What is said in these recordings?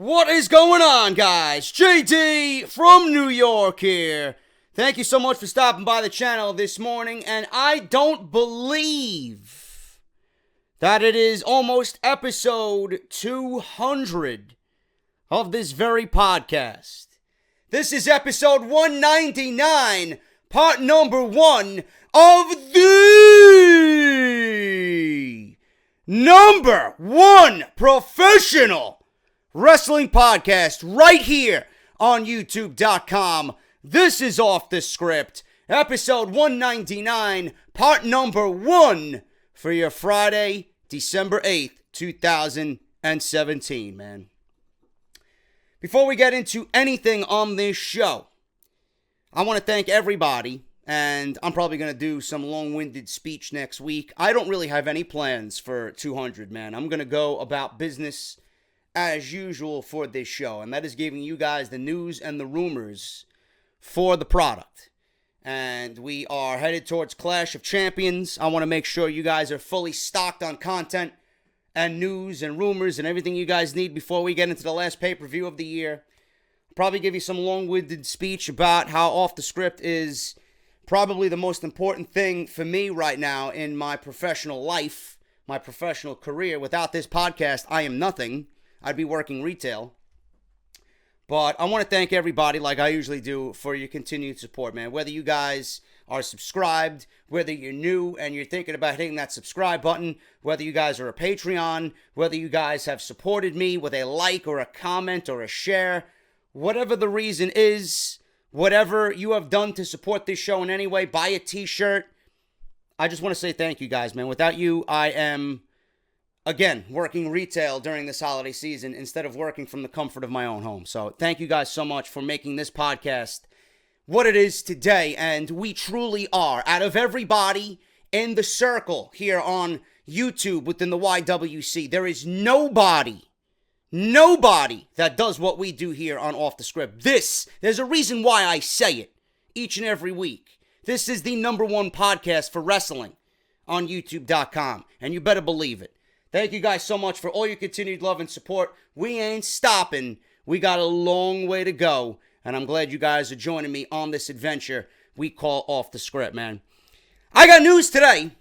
What is going on, guys? JD from New York here. Thank you so much for stopping by the channel this morning, and I don't believe that it is almost episode 200 of this very podcast. This is episode 199, part number 1 of the number 1 professional wrestling podcast right here on YouTube.com. This is Off the Script, episode 199, part number 1 for your Friday, December 8th, 2017, man. Before we get into anything on this show, I want to thank everybody, and I'm probably going to do some long-winded speech next week. I don't really have any plans for 200, man. I'm going to go about business as usual for this show, and that is giving you guys the news and the rumors for the product. And we are headed towards Clash of Champions. I want to make sure you guys are fully stocked on content and news and rumors and everything you guys need before we get into the last pay-per-view of the year. I'll probably give you some long-winded speech about how Off the Script is probably the most important thing for me right now in my professional life, my professional career. Without this podcast, I am nothing. I'd be working retail. But I want to thank everybody, like I usually do, for your continued support, man. Whether you guys are subscribed, whether you're new and you're thinking about hitting that subscribe button, whether you guys are a Patreon, whether you guys have supported me with a like or a comment or a share, whatever the reason is, whatever you have done to support this show in any way, buy a t-shirt. I just want to say thank you guys, man. Without you, I am, again, working retail during this holiday season instead of working from the comfort of my own home. So thank you guys so much for making this podcast what it is today. And we truly are, out of everybody in the circle here on YouTube within the YWC, there is nobody that does what we do here on Off the Script. There's a reason why I say it each and every week. This is the number 1 podcast for wrestling on YouTube.com. And you better believe it. Thank you guys so much for all your continued love and support. We ain't stopping. We got a long way to go. And I'm glad you guys are joining me on this adventure we call Off the Script, man. I got news today.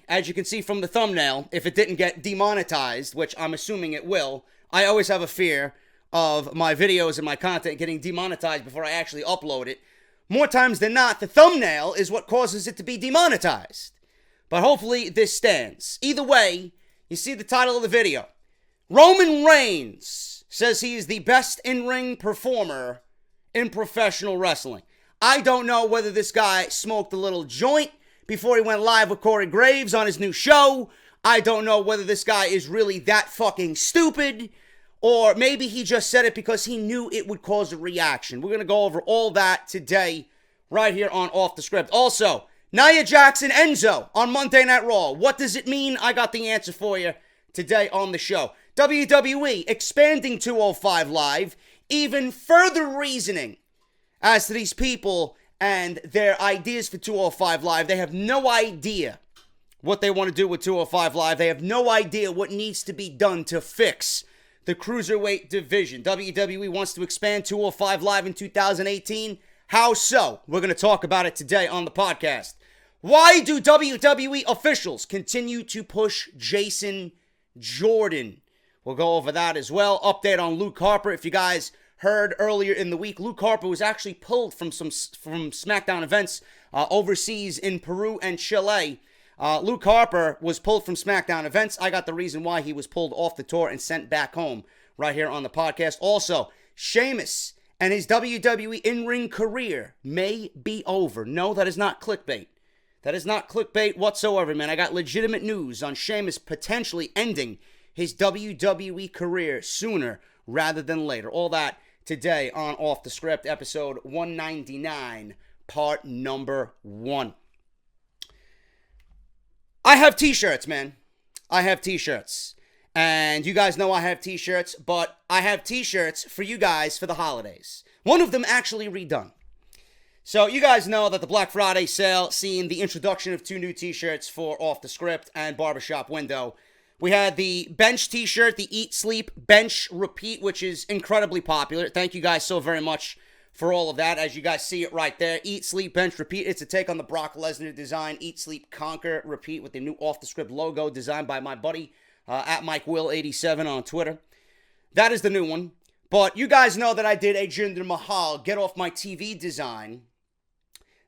As you can see from the thumbnail, if it didn't get demonetized, which I'm assuming it will. I always have a fear of my videos and my content getting demonetized before I actually upload it. More times than not, the thumbnail is what causes it to be demonetized. But hopefully this stands. Either way, you see the title of the video. Roman Reigns says he is the best in-ring performer in professional wrestling. I don't know whether this guy smoked a little joint before he went live with Corey Graves on his new show. I don't know whether this guy is really that fucking stupid, or maybe he just said it because he knew it would cause a reaction. We're going to go over all that today right here on Off the Script. Also, Nia Jax and Enzo on Monday Night Raw. What does it mean? I got the answer for you today on the show. WWE Expanding 205 Live. Even further reasoning as to these people and their ideas for 205 Live. They have no idea what they want to do with 205 Live. They have no idea what needs to be done to fix the Cruiserweight division. WWE wants to expand 205 Live in 2018. How so? We're going to talk about it today on the podcast. Why do WWE officials continue to push Jason Jordan? We'll go over that as well. Update on Luke Harper. If you guys heard earlier in the week, Luke Harper was actually pulled from SmackDown events overseas in Peru and Chile. Luke Harper was pulled from SmackDown events. I got the reason why he was pulled off the tour and sent back home right here on the podcast. Also, Sheamus and his WWE in-ring career may be over. No, that is not clickbait. That is not clickbait whatsoever, man. I got legitimate news on Sheamus potentially ending his WWE career sooner rather than later. All that today on Off the Script, episode 199, part number 1. I have t-shirts, man. I have t-shirts. And you guys know I have t-shirts, but I have t-shirts for you guys for the holidays. One of them actually redone. So you guys know that the Black Friday sale, seeing the introduction of 2 new t-shirts for Off the Script and Barbershop Window, We had the bench t-shirt, the Eat, Sleep, Bench, Repeat, which is incredibly popular. Thank you guys so very much for all of that. As you guys see it right there, Eat, Sleep, Bench, Repeat. It's a take on the Brock Lesnar design, Eat, Sleep, Conquer, Repeat, with the new off-the-script logo designed by my buddy at MikeWill87 on Twitter. That is the new one. But you guys know that I did a Jinder Mahal Get Off My TV design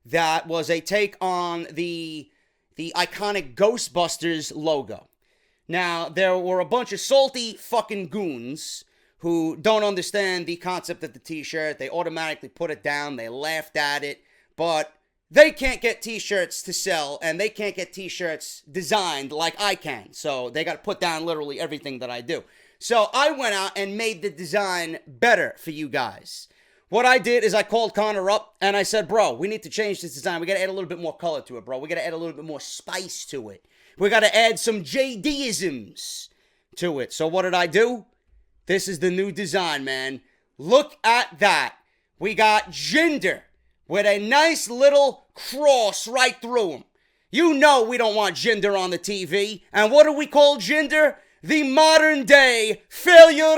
that was a take on the iconic Ghostbusters logo. Now, there were a bunch of salty fucking goons who don't understand the concept of the t-shirt. They automatically put it down. They laughed at it. But they can't get t-shirts to sell, and they can't get t-shirts designed like I can. So they got to put down literally everything that I do. So I went out and made the design better for you guys. What I did is I called Connor up, and I said, bro, we need to change this design. We got to add a little bit more color to it, bro. We got to add a little bit more spice to it. We got to add some JD-isms to it. So what did I do? This is the new design, man. Look at that. We got Jinder with a nice little cross right through him. You know we don't want Jinder on the TV. And what do we call Jinder? The modern day failure.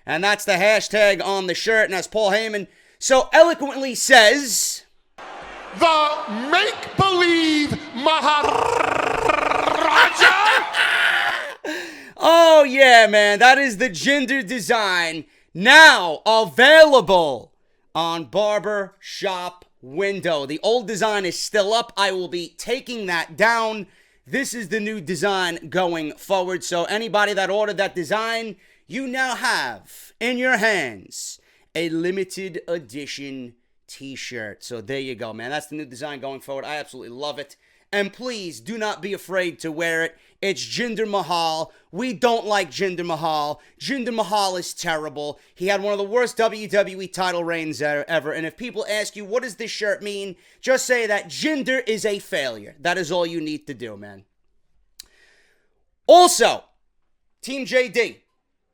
And that's the hashtag on the shirt. And as Paul Heyman so eloquently says, the make-believe Maharaja. Oh, yeah, man. That is the Jinder design now available on Barber Shop Window. The old design is still up. I will be taking that down. This is the new design going forward. So anybody that ordered that design, you now have in your hands a limited edition t-shirt. So there you go, man. That's the new design going forward. I absolutely love it. And please do not be afraid to wear it. It's Jinder Mahal. We don't like Jinder Mahal. Jinder Mahal is terrible. He had one of the worst WWE title reigns ever. And if people ask you, what does this shirt mean? Just say that Jinder is a failure. That is all you need to do, man. Also, Team JD.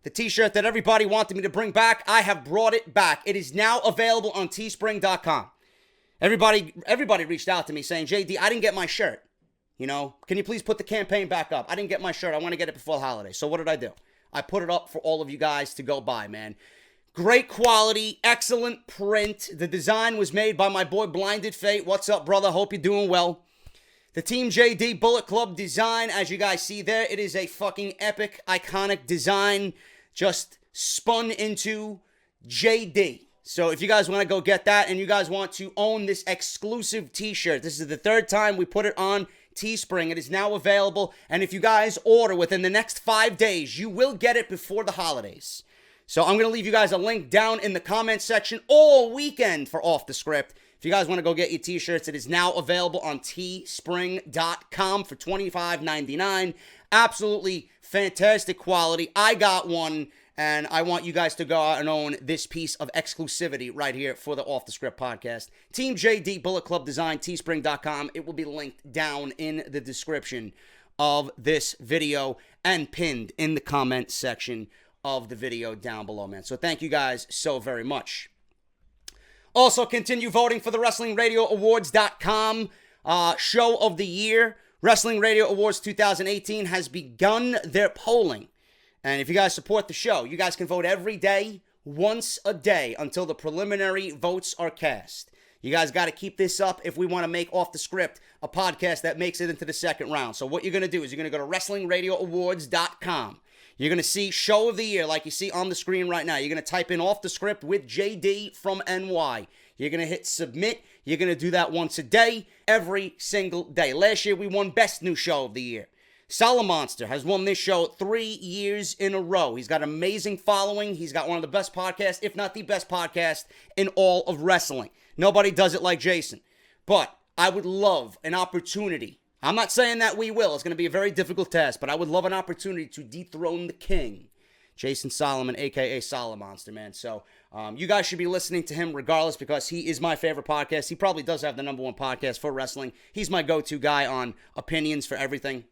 The t-shirt that everybody wanted me to bring back, I have brought it back. It is now available on teespring.com. Everybody reached out to me saying, JD, I didn't get my shirt. You know, can you please put the campaign back up? I didn't get my shirt. I want to get it before the holiday. So what did I do? I put it up for all of you guys to go buy, man. Great quality, excellent print. The design was made by my boy Blinded Fate. What's up, brother? Hope you're doing well. The Team JD Bullet Club design, as you guys see there, it is a fucking epic, iconic design just spun into JD. So if you guys want to go get that and you guys want to own this exclusive t-shirt, this is the third time we put it on Teespring. It is now available. And if you guys order within the next 5 days, you will get it before the holidays. So I'm going to leave you guys a link down in the comment section all weekend for Off the Script. If you guys want to go get your t-shirts, it is now available on teespring.com for $25.99. Absolutely fantastic quality. I got one. And I want you guys to go out and own this piece of exclusivity right here for the Off the Script podcast. Team JD Bullet Club Design, teespring.com. It will be linked down in the description of this video and pinned in the comment section of the video down below, man. So thank you guys so very much. Also, continue voting for the WrestlingRadioAwards.com Show of the Year. Wrestling Radio Awards 2018 has begun their polling. And if you guys support the show, you guys can vote every day, once a day, until the preliminary votes are cast. You guys got to keep this up if we want to make Off the Script a podcast that makes it into the second round. So what you're going to do is you're going to go to WrestlingRadioAwards.com. You're going to see Show of the Year like you see on the screen right now. You're going to type in Off the Script with JD from NY. You're going to hit submit. You're going to do that once a day, every single day. Last year, we won Best New Show of the Year. Salamonster has won this show 3 years in a row. He's got an amazing following. He's got one of the best podcasts, if not the best podcast, in all of wrestling. Nobody does it like Jason. But I would love an opportunity. I'm not saying that we will. It's going to be a very difficult task, but I would love an opportunity to dethrone the king, Jason Solomon, a.k.a. Salamonster, man. So you guys should be listening to him regardless because he is my favorite podcast. He probably does have the number one podcast for wrestling. He's my go-to guy on opinions for everything.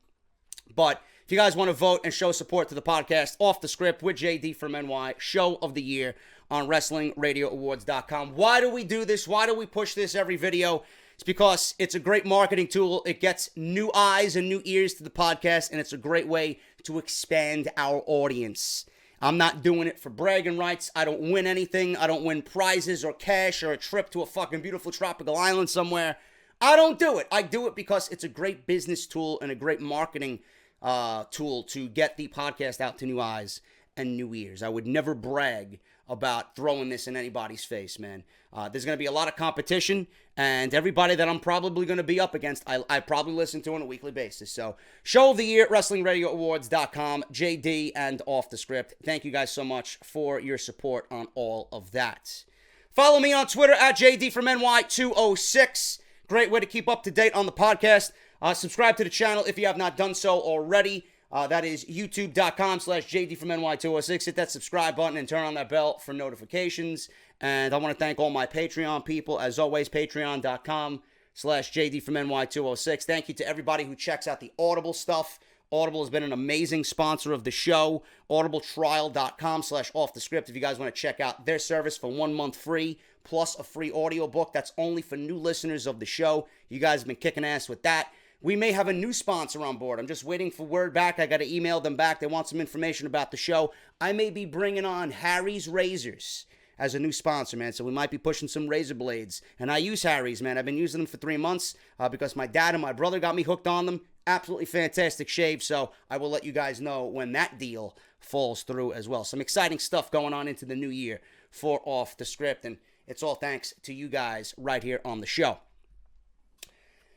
But if you guys want to vote and show support to the podcast, Off the Script with JD from NY, Show of the Year on WrestlingRadioAwards.com. Why do we do this? Why do we push this every video? It's because it's a great marketing tool. It gets new eyes and new ears to the podcast, and it's a great way to expand our audience. I'm not doing it for bragging rights. I don't win anything. I don't win prizes or cash or a trip to a fucking beautiful tropical island somewhere. I don't do it. I do it because it's a great business tool and a great marketing tool to get the podcast out to new eyes and new ears. I would never brag about throwing this in anybody's face, man. There's going to be a lot of competition, and everybody that I'm probably going to be up against, I probably listen to on a weekly basis. So, Show of the Year, WrestlingRadioAwards.com, JD, and Off the Script. Thank you guys so much for your support on all of that. Follow me on Twitter at JDFROMNY206. Great way to keep up to date on the podcast. Subscribe to the channel if you have not done so already. That is youtube.com/JDFromNY206. Hit that subscribe button and turn on that bell for notifications. And I want to thank all my Patreon people. As always, patreon.com/JDFromNY206. Thank you to everybody who checks out the Audible stuff. Audible has been an amazing sponsor of the show. audibletrial.com/offthescript if you guys want to check out their service for 1 month free, plus a free audiobook. That's only for new listeners of the show. You guys have been kicking ass with that. We may have a new sponsor on board. I'm just waiting for word back. I got to email them back. They want some information about the show. I may be bringing on Harry's Razors as a new sponsor, man. So we might be pushing some razor blades. And I use Harry's, man. I've been using them for 3 months because my dad and my brother got me hooked on them. Absolutely fantastic shave. So I will let you guys know when that deal falls through as well. Some exciting stuff going on into the new year for Off the Script. And it's all thanks to you guys right here on the show.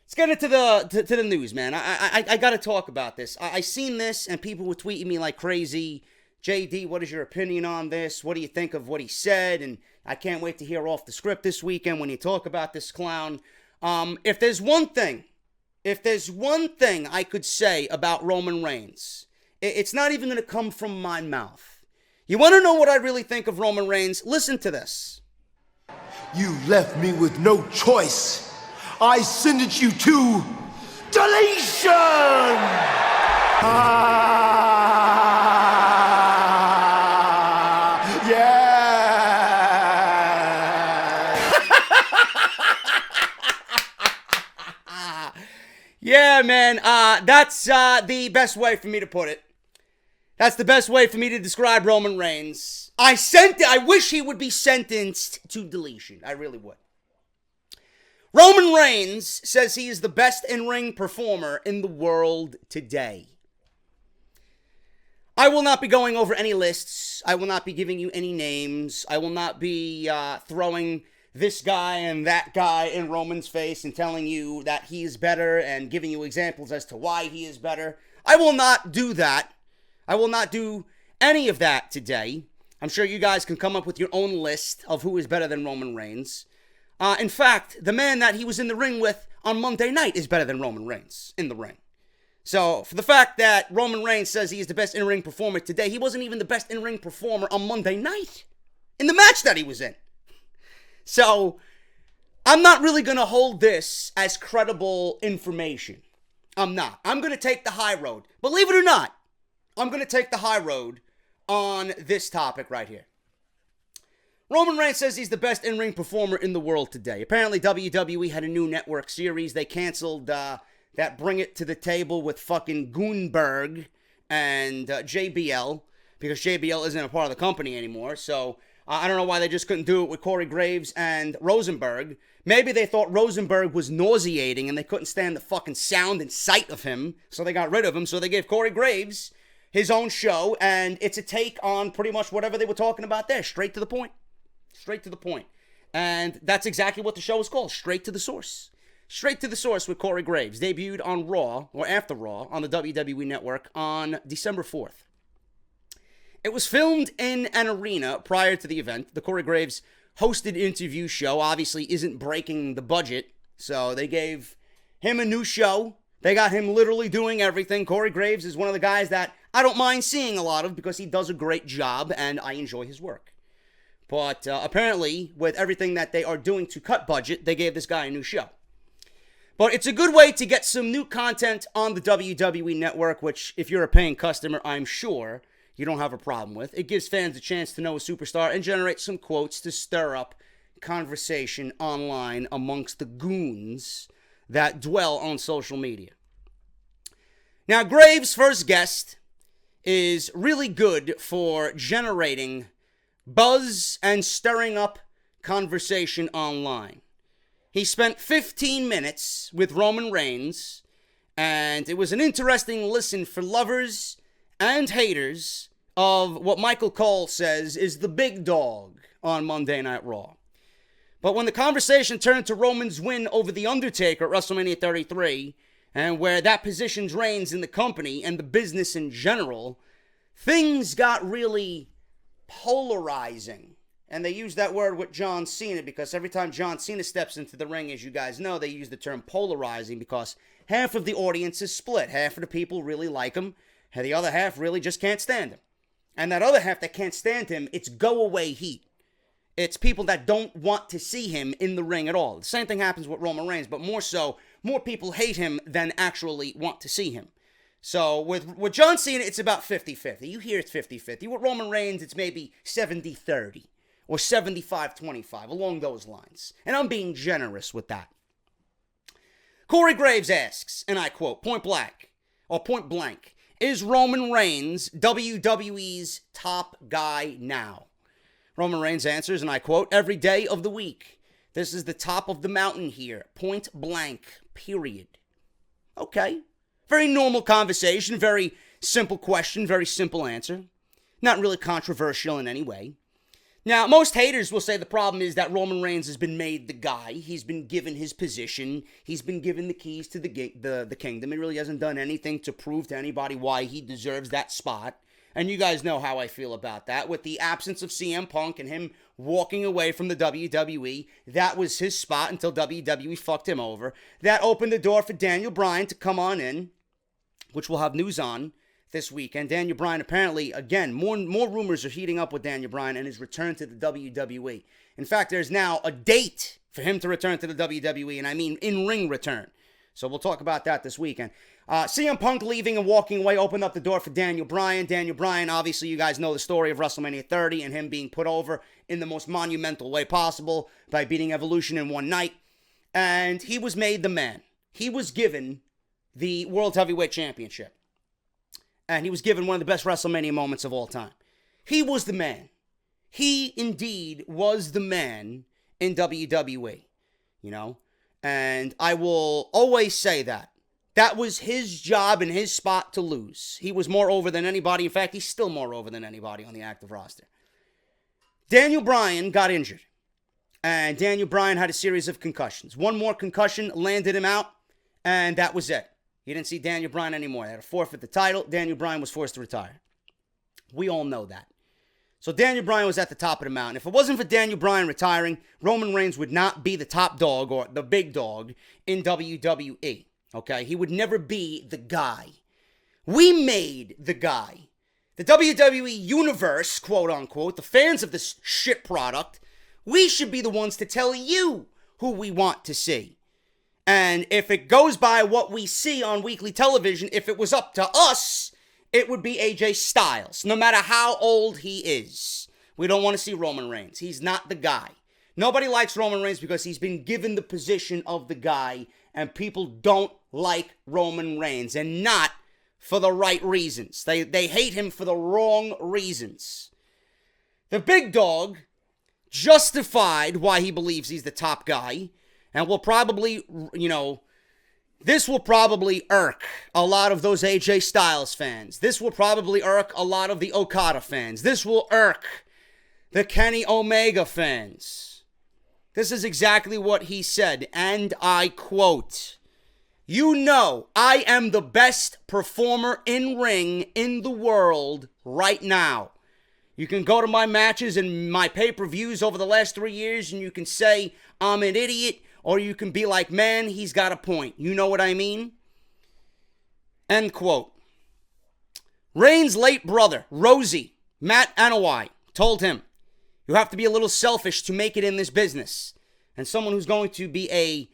Let's get into the news, man. I got to talk about this. I seen this, and people were tweeting me like crazy. JD, what is your opinion on this? What do you think of what he said? And I can't wait to hear Off the Script this weekend when you talk about this clown. If there's one thing I could say about Roman Reigns, it's not even going to come from my mouth. You want to know what I really think of Roman Reigns? Listen to this. You left me with no choice. I sentenced you to deletion! Yeah, man, that's the best way for me to put it. That's the best way for me to describe Roman Reigns. I wish he would be sentenced to deletion. I really would. Roman Reigns says he is the best in-ring performer in the world today. I will not be going over any lists. I will not be giving you any names. I will not be throwing this guy and that guy in Roman's face and telling you that he is better and giving you examples as to why he is better. I will not do that. I will not do any of that today. I'm sure you guys can come up with your own list of who is better than Roman Reigns. In fact, the man that he was in the ring with on Monday night is better than Roman Reigns in the ring. So, for the fact that Roman Reigns says he is the best in-ring performer today, he wasn't even the best in-ring performer on Monday night in the match that he was in. So, I'm not really going to hold this as credible information. I'm not. I'm going to take the high road. Believe it or not, I'm going to take the high road on this topic right here. Roman Reigns says he's the best in-ring performer in the world today. Apparently, WWE had a new network series. They canceled that Bring It to the Table with fucking Goonberg and JBL because JBL isn't a part of the company anymore. So, I don't know why they just couldn't do it with Corey Graves and Rosenberg. Maybe they thought Rosenberg was nauseating and they couldn't stand the fucking sound and sight of him, so they got rid of him. So they gave Corey Graves his own show, and it's a take on pretty much whatever they were talking about there. Straight to the point. Straight to the point. And that's exactly what the show is called. Straight to the source. Straight to the source with Corey Graves. Debuted on Raw, or after Raw, on the WWE Network on December 4th. It was filmed in an arena prior to the event. The Corey Graves hosted interview show obviously isn't breaking the budget, so they gave him a new show. They got him literally doing everything. Corey Graves is one of the guys that I don't mind seeing a lot of because he does a great job and I enjoy his work. But apparently, with everything that they are doing to cut budget, they gave this guy a new show. But it's a good way to get some new content on the WWE Network, which, if you're a paying customer, I'm sure you don't have a problem with. It gives fans a chance to know a superstar and generate some quotes to stir up conversation online amongst the goons that dwell on social media. Now, Graves' first guest is really good for generating buzz and stirring up conversation online. He spent 15 minutes with Roman Reigns, and it was an interesting listen for lovers and haters of what Michael Cole says is the big dog on Monday Night Raw. But when the conversation turned to Roman's win over The Undertaker at WrestleMania 33, and where that positions Reigns in the company and the business in general, things got really polarizing. And they use that word with John Cena because every time John Cena steps into the ring, as you guys know, they use the term polarizing because half of the audience is split. Half of the people really like him, and the other half really just can't stand him. And that other half that can't stand him, it's go-away heat. It's people that don't want to see him in the ring at all. The same thing happens with Roman Reigns, but more so, more people hate him than actually want to see him. So with John Cena, it's about 50-50. You hear it's 50-50. With Roman Reigns, it's maybe 70-30 or 75-25, along those lines. And I'm being generous with that. Corey Graves asks, and I quote, point blank, is Roman Reigns WWE's top guy now? Roman Reigns answers, and I quote, every day of the week. This is the top of the mountain here. Point blank, period. Okay. Very normal conversation, very simple question, very simple answer. Not really controversial in any way. Now, most haters will say the problem is that Roman Reigns has been made the guy. He's been given his position. He's been given the keys to the kingdom. He really hasn't done anything to prove to anybody why he deserves that spot. And you guys know how I feel about that. With the absence of CM Punk and him walking away from the WWE, that was his spot until WWE fucked him over. That opened the door for Daniel Bryan to come on in, which we'll have news on this weekend. Daniel Bryan, apparently, again, more rumors are heating up with Daniel Bryan and his return to the WWE. In fact, there's now a date for him to return to the WWE, and I mean in-ring return. So we'll talk about that this weekend. CM Punk leaving and walking away opened up the door for Daniel Bryan. Daniel Bryan, obviously, you guys know the story of WrestleMania 30 and him being put over in the most monumental way possible by beating Evolution in one night. And he was made the man. He was given the World Heavyweight Championship. And he was given one of the best WrestleMania moments of all time. He was the man. He indeed was the man in WWE, you know? And I will always say that. That was his job and his spot to lose. He was more over than anybody. In fact, he's still more over than anybody on the active roster. Daniel Bryan got injured. And Daniel Bryan had a series of concussions. One more concussion landed him out, and that was it. You didn't see Daniel Bryan anymore. They had to forfeit the title. Daniel Bryan was forced to retire. We all know that. So Daniel Bryan was at the top of the mountain. If it wasn't for Daniel Bryan retiring, Roman Reigns would not be the top dog or the big dog in WWE. Okay? He would never be the guy. We made the guy. The WWE Universe, quote unquote, the fans of this shit product, we should be the ones to tell you who we want to see. And if it goes by what we see on weekly television, if it was up to us, it would be AJ Styles, no matter how old he is. We don't want to see Roman Reigns. He's not the guy. Nobody likes Roman Reigns because he's been given the position of the guy, and people don't like Roman Reigns, and not for the right reasons. They hate him for the wrong reasons. The big dog justified why he believes he's the top guy, and will probably, this will probably irk a lot of those AJ Styles fans. This will probably irk a lot of the Okada fans. This will irk the Kenny Omega fans. This is exactly what he said, and I quote, "You know I am the best performer in ring in the world right now. You can go to my matches and my pay-per-views over the last 3 years and you can say I'm an idiot, or you can be like, man, he's got a point. You know what I mean?" End quote. Reigns' late brother, Rosie, Matt Anoa'i, told him, "You have to be a little selfish to make it in this business. And someone who's going to be a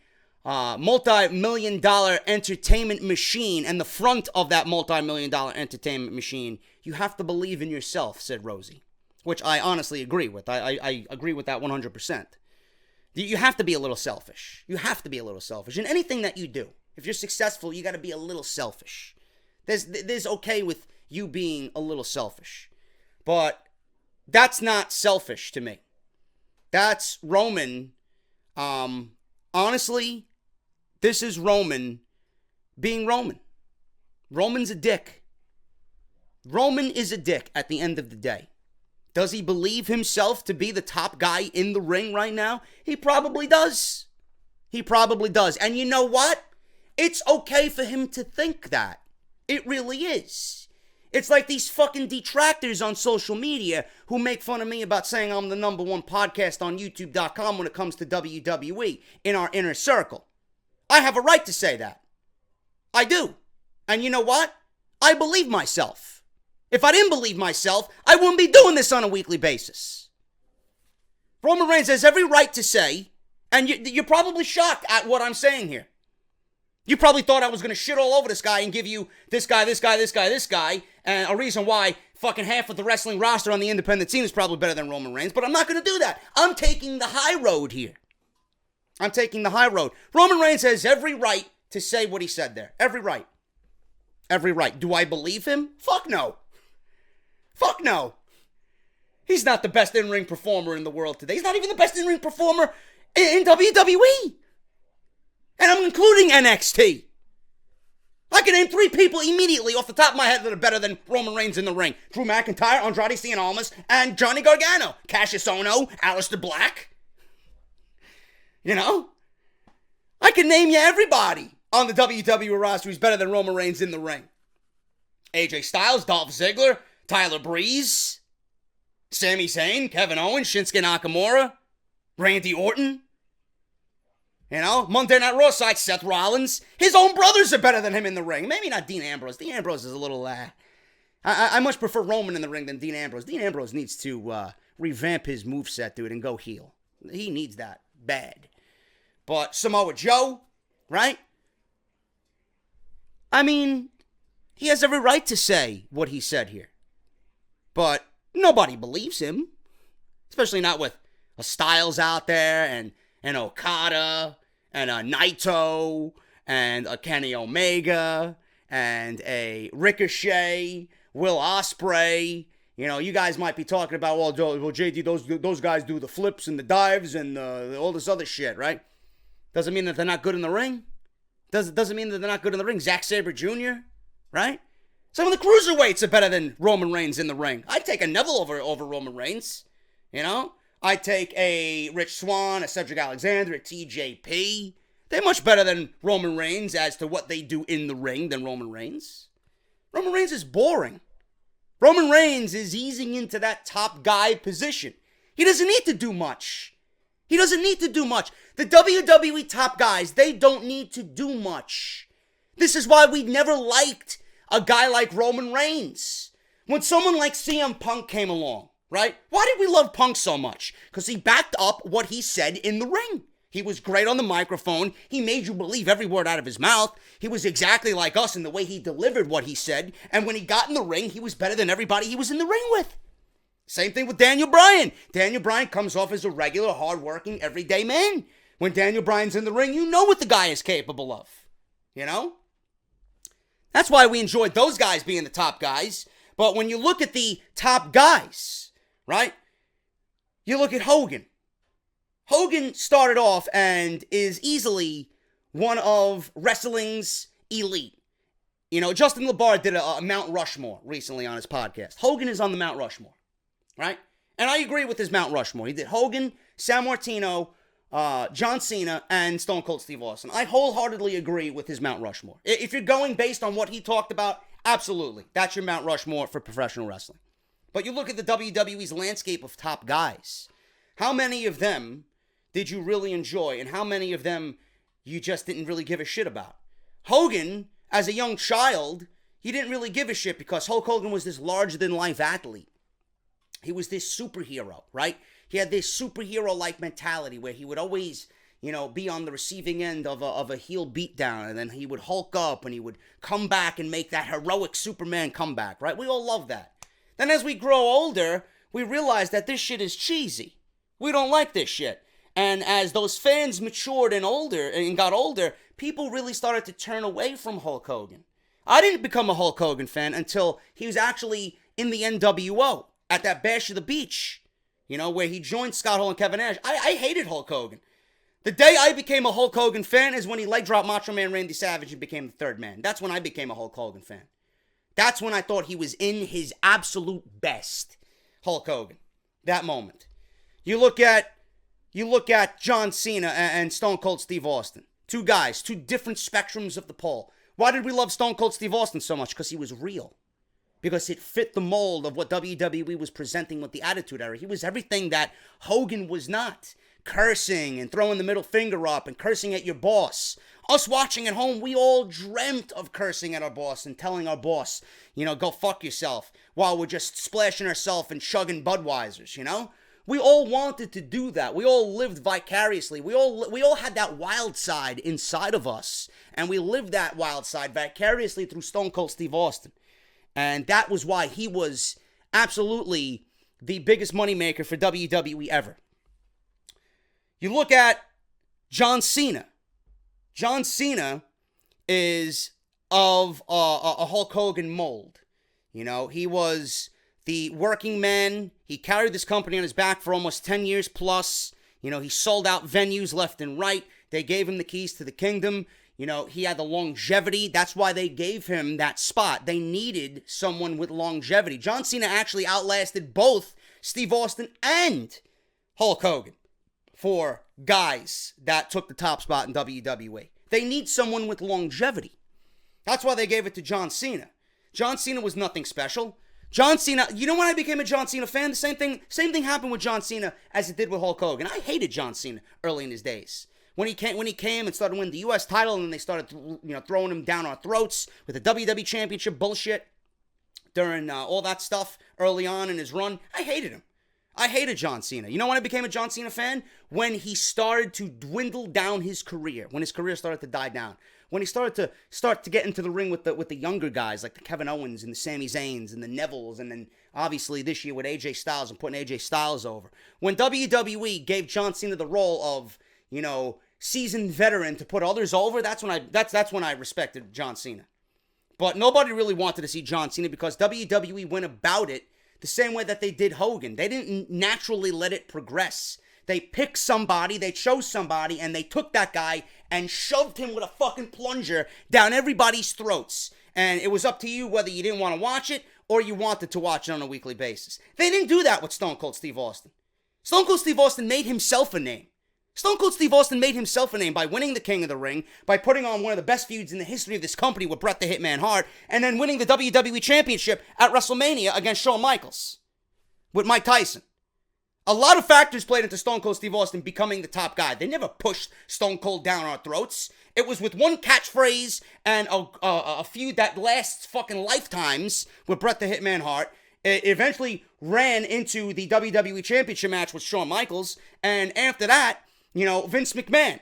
multi-million-dollar entertainment machine and the front of that multi-million-dollar entertainment machine, you have to believe in yourself," said Rosie. Which I honestly agree with. I agree with that 100%. You have to be a little selfish. You have to be a little selfish in anything that you do. If you're successful, you got to be a little selfish. There's okay with you being a little selfish. But that's not selfish to me. That's Roman. Honestly, this is Roman being Roman. Roman's a dick. Roman is a dick at the end of the day. Does he believe himself to be the top guy in the ring right now? He probably does. He probably does. And you know what? It's okay for him to think that. It really is. It's like these fucking detractors on social media who make fun of me about saying I'm the number one podcast on YouTube.com when it comes to WWE in our inner circle. I have a right to say that. I do. And you know what? I believe myself. If I didn't believe myself, I wouldn't be doing this on a weekly basis. Roman Reigns has every right to say, and you're probably shocked at what I'm saying here. You probably thought I was going to shit all over this guy and give you this guy, and a reason why fucking half of the wrestling roster on the independent scene is probably better than Roman Reigns, but I'm not going to do that. I'm taking the high road here. I'm taking the high road. Roman Reigns has every right to say what he said there. Every right. Every right. Do I believe him? Fuck no. Fuck no. He's not the best in-ring performer in the world today. He's not even the best in-ring performer in WWE. And I'm including NXT. I can name 3 people immediately off the top of my head that are better than Roman Reigns in the ring. Drew McIntyre, Andrade Cien Almas, and Johnny Gargano. Cassius Ohno, Aleister Black. You know? I can name you everybody on the WWE roster who's better than Roman Reigns in the ring. AJ Styles, Dolph Ziggler, Tyler Breeze, Sami Zayn, Kevin Owens, Shinsuke Nakamura, Randy Orton. You know, Monday Night Raw side, Seth Rollins. His own brothers are better than him in the ring. Maybe not Dean Ambrose. Dean Ambrose is a little, I much prefer Roman in the ring than Dean Ambrose. Dean Ambrose needs to revamp his moveset, dude, and go heel. He needs that bad. But Samoa Joe, right? I mean, he has every right to say what he said here. But nobody believes him. Especially not with a Styles out there and Okada and a Naito and a Kenny Omega and a Ricochet, Will Ospreay. You know, you guys might be talking about, well, JD, those guys do the flips and the dives and all this other shit, right? Doesn't mean that they're not good in the ring. Doesn't mean that they're not good in the ring. Zack Sabre Jr., right? Some of the cruiserweights are better than Roman Reigns in the ring. I'd take a Neville over Roman Reigns, you know? I'd take a Rich Swann, a Cedric Alexander, a TJP. They're much better than Roman Reigns as to what they do in the ring than Roman Reigns. Roman Reigns is boring. Roman Reigns is easing into that top guy position. He doesn't need to do much. He doesn't need to do much. The WWE top guys, they don't need to do much. This is why we never liked a guy like Roman Reigns. When someone like CM Punk came along, right? Why did we love Punk so much? Because he backed up what he said in the ring. He was great on the microphone. He made you believe every word out of his mouth. He was exactly like us in the way he delivered what he said. And when he got in the ring, he was better than everybody he was in the ring with. Same thing with Daniel Bryan. Daniel Bryan comes off as a regular, hardworking, everyday man. When Daniel Bryan's in the ring, you know what the guy is capable of. You know? That's why we enjoyed those guys being the top guys. But when you look at the top guys, right? You look at Hogan. Hogan started off and is easily one of wrestling's elite. You know, Justin LaBar did a Mount Rushmore recently on his podcast. Hogan is on the Mount Rushmore, right? And I agree with his Mount Rushmore. He did Hogan, San Martino, John Cena, and Stone Cold Steve Austin. I wholeheartedly agree with his Mount Rushmore. If you're going based on what he talked about, absolutely. That's your Mount Rushmore for professional wrestling. But you look at the WWE's landscape of top guys. How many of them did you really enjoy, and how many of them you just didn't really give a shit about? Hogan, as a young child, he didn't really give a shit because Hulk Hogan was this larger-than-life athlete. He was this superhero, right? He had this superhero-like mentality where he would always, you know, be on the receiving end of a heel beatdown, and then he would Hulk up, and he would come back and make that heroic Superman comeback, right? We all love that. Then as we grow older, we realize that this shit is cheesy. We don't like this shit. And as those fans matured and got older, people really started to turn away from Hulk Hogan. I didn't become a Hulk Hogan fan until he was actually in the NWO at that Bash of the Beach, where he joined Scott Hall and Kevin Nash. I hated Hulk Hogan. The day I became a Hulk Hogan fan is when he leg dropped Macho Man Randy Savage and became the third man. That's when I became a Hulk Hogan fan. That's when I thought he was in his absolute best, Hulk Hogan. That moment. You look at John Cena and Stone Cold Steve Austin. Two guys, two different spectrums of the pole. Why did we love Stone Cold Steve Austin so much? Because he was real. Because it fit the mold of what WWE was presenting with the Attitude Era. He was everything that Hogan was not. Cursing and throwing the middle finger up and cursing at your boss. Us watching at home, we all dreamt of cursing at our boss and telling our boss, go fuck yourself, while we're just splashing ourselves and chugging Budweisers, We all wanted to do that. We all lived vicariously. We all had that wild side inside of us. And we lived that wild side vicariously through Stone Cold Steve Austin. And that was why he was absolutely the biggest moneymaker for WWE ever. You look at John Cena. John Cena is of a Hulk Hogan mold. He was the working man. He carried this company on his back for almost 10 years plus. He sold out venues left and right. They gave him the keys to the kingdom. He had the longevity. That's why they gave him that spot. They needed someone with longevity. John Cena actually outlasted both Steve Austin and Hulk Hogan for guys that took the top spot in WWE. They need someone with longevity. That's why they gave it to John Cena. John Cena was nothing special. John Cena, when I became a John Cena fan? The same thing happened with John Cena as it did with Hulk Hogan. I hated John Cena early in his days. When he came and started winning the U.S. title, and then they started throwing him down our throats with the WWE Championship bullshit during all that stuff early on in his run, I hated him. I hated John Cena. When I became a John Cena fan? When he started to dwindle down his career. When his career started to die down. When he started to get into the ring with the younger guys like the Kevin Owens and the Sami Zayns and the Nevilles, and then obviously this year with AJ Styles and putting AJ Styles over. When WWE gave John Cena the role of, seasoned veteran to put others over, that's when I respected John Cena. But nobody really wanted to see John Cena because WWE went about it the same way that they did Hogan. They didn't naturally let it progress. They picked somebody, they chose somebody, and they took that guy and shoved him with a fucking plunger down everybody's throats. And it was up to you whether you didn't want to watch it or you wanted to watch it on a weekly basis. They didn't do that with Stone Cold Steve Austin. Stone Cold Steve Austin made himself a name. Stone Cold Steve Austin made himself a name by winning the King of the Ring, by putting on one of the best feuds in the history of this company with Bret the Hitman Hart, and then winning the WWE Championship at WrestleMania against Shawn Michaels with Mike Tyson. A lot of factors played into Stone Cold Steve Austin becoming the top guy. They never pushed Stone Cold down our throats. It was with one catchphrase and a feud that lasts fucking lifetimes with Bret the Hitman Hart. It eventually ran into the WWE Championship match with Shawn Michaels, and after that, Vince McMahon.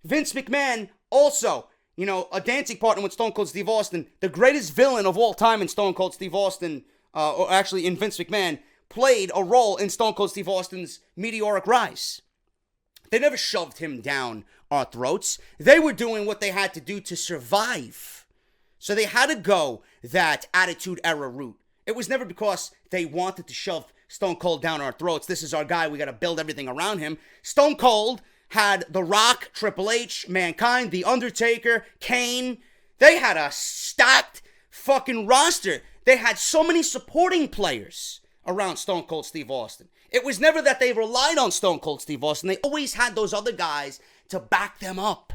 Vince McMahon also, a dancing partner with Stone Cold Steve Austin. The greatest villain of all time in Stone Cold Steve Austin, or actually in Vince McMahon, played a role in Stone Cold Steve Austin's meteoric rise. They never shoved him down our throats. They were doing what they had to do to survive. So they had to go that Attitude Era route. It was never because they wanted to shove Stone Cold down our throats. This is our guy. We got to build everything around him. Stone Cold had The Rock, Triple H, Mankind, The Undertaker, Kane. They had a stacked fucking roster. They had so many supporting players around Stone Cold Steve Austin. It was never that they relied on Stone Cold Steve Austin. They always had those other guys to back them up.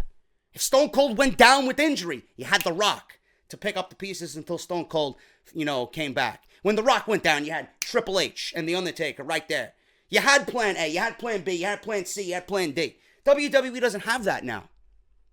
If Stone Cold went down with injury, you had The Rock to pick up the pieces until Stone Cold, came back. When The Rock went down, you had Triple H and The Undertaker right there. You had Plan A, you had Plan B, you had Plan C, you had Plan D. WWE doesn't have that now.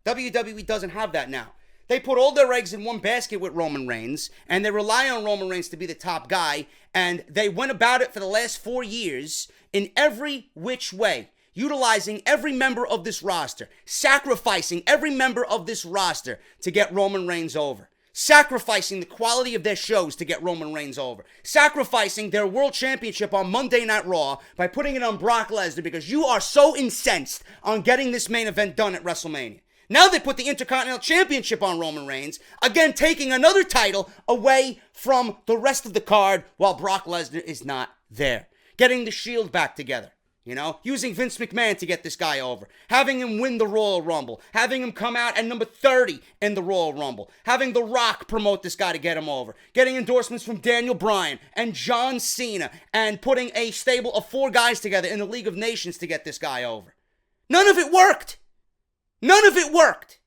WWE doesn't have that now. They put all their eggs in one basket with Roman Reigns, and they rely on Roman Reigns to be the top guy, and they went about it for the last 4 years in every which way, utilizing every member of this roster, sacrificing every member of this roster to get Roman Reigns over. sacrificing the quality of their shows to get Roman Reigns over, sacrificing their world championship on Monday Night Raw by putting it on Brock Lesnar because you are so incensed on getting this main event done at WrestleMania. Now they put the Intercontinental Championship on Roman Reigns, again taking another title away from the rest of the card while Brock Lesnar is not there. Getting the Shield back together. You know, using Vince McMahon to get this guy over. Having him win the Royal Rumble. Having him come out at number 30 in the Royal Rumble. Having The Rock promote this guy to get him over. Getting endorsements from Daniel Bryan and John Cena. And putting a stable of 4 guys together in the League of Nations to get this guy over. None of it worked. None of it worked.